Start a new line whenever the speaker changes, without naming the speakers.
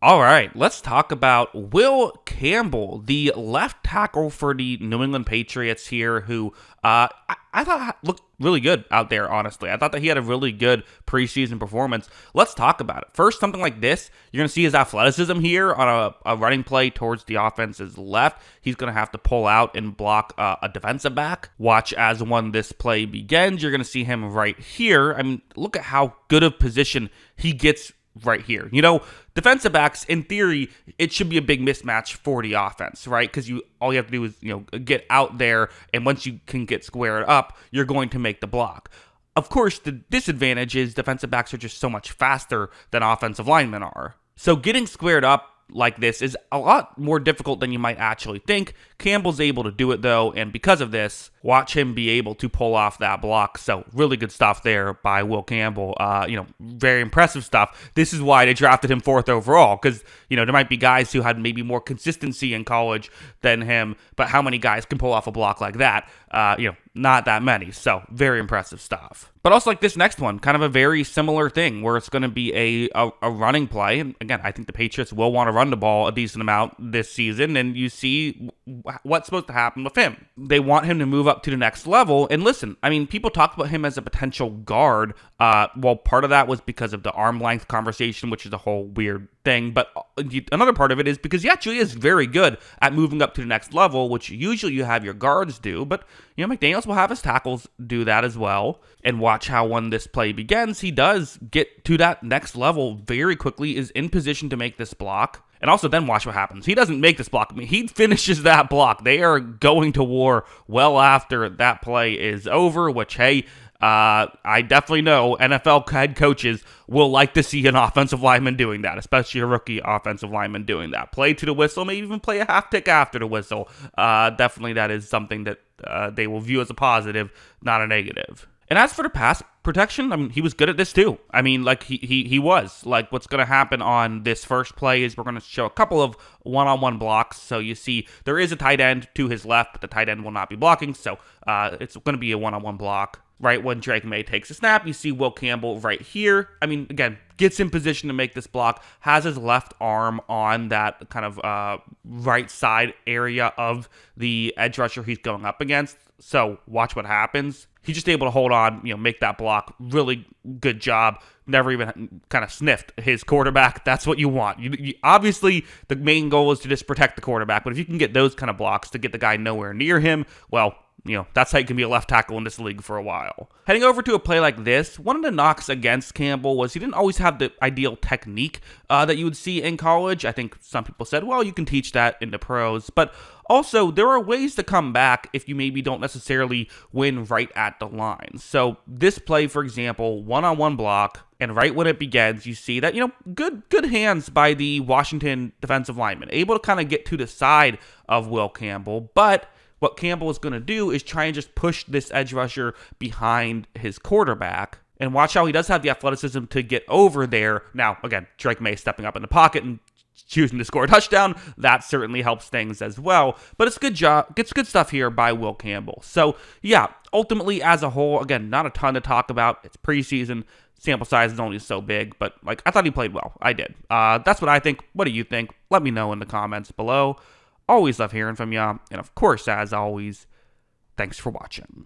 All right, let's talk about Will Campbell, the left tackle for the New England Patriots here, who I thought looked really good out there, honestly. I thought that he had a really good preseason performance. Let's talk about it. First, something like this, you're going to see his athleticism here on a running play towards the offense's left. He's going to have to pull out and block a defensive back. Watch as when this play begins. You're going to see him right here. I mean, look at how good of position he gets right here. Defensive backs, in theory, it should be a big mismatch for the offense, right? Because all you have to do is, get out there, and once you can get squared up, you're going to make the block. Of course, the disadvantage is defensive backs are just so much faster than offensive linemen are. So getting squared up like this is a lot more difficult than you might actually think. Campbell's able to do it though, and because of this, watch him be able to pull off that block. So really good stuff there by Will Campbell. Very impressive stuff. This is why they drafted him 4th overall, because there might be guys who had maybe more consistency in college than him, but how many guys can pull off a block like that? Not that many. So very impressive stuff. But also like this next one, kind of a very similar thing where it's going to be a running play. And again, I think the Patriots will want to run the ball a decent amount this season, and you see what's supposed to happen with him. They want him to move up to the next level. And listen, I mean, people talked about him as a potential guard. Well, part of that was because of the arm length conversation, which is a whole weird thing. But another part of it is because he actually is very good at moving up to the next level, which usually you have your guards do. But, McDaniels will have his tackles do that as well. And watch how when this play begins, he does get to that next level very quickly, is in position to make this block. And also then watch what happens. He doesn't make this block. I mean, he finishes that block. They are going to war well after that play is over, which, hey, I definitely know NFL head coaches will like to see an offensive lineman doing that, especially a rookie offensive lineman doing that. Play to the whistle, maybe even play a half tick after the whistle. Definitely that is something that they will view as a positive, not a negative. And as for the pass protection, I mean, he was good at this too. I mean, like he was. Like what's going to happen on this first play is we're going to show a couple of one-on-one blocks. So you see there is a tight end to his left, but the tight end will not be blocking. So it's going to be a one-on-one block. Right when Drake May takes a snap, you see Will Campbell right here. I mean, again, gets in position to make this block, has his left arm on that kind of right side area of the edge rusher he's going up against. So watch what happens. He's just able to hold on, make that block. Really good job. Never even kind of sniffed his quarterback. That's what you want. Obviously, the main goal is to just protect the quarterback. But if you can get those kind of blocks to get the guy nowhere near him, well, that's how you can be a left tackle in this league for a while. Heading over to a play like this, one of the knocks against Campbell was he didn't always have the ideal technique that you would see in college. I think some people said, well, you can teach that in the pros. But also, there are ways to come back if you maybe don't necessarily win right at the line. So this play, for example, one-on-one block, and right when it begins, you see that, good hands by the Washington defensive lineman, able to kind of get to the side of Will Campbell, but what Campbell is going to do is try and just push this edge rusher behind his quarterback. And watch how he does have the athleticism to get over there. Now, again, Drake May stepping up in the pocket and choosing to score a touchdown. That certainly helps things as well. But it's good job. It's good stuff here by Will Campbell. So, yeah, ultimately, as a whole, again, not a ton to talk about. It's preseason. Sample size is only so big. But, I thought he played well. I did. That's what I think. What do you think? Let me know in the comments below. Always love hearing from you. And of course, as always, thanks for watching.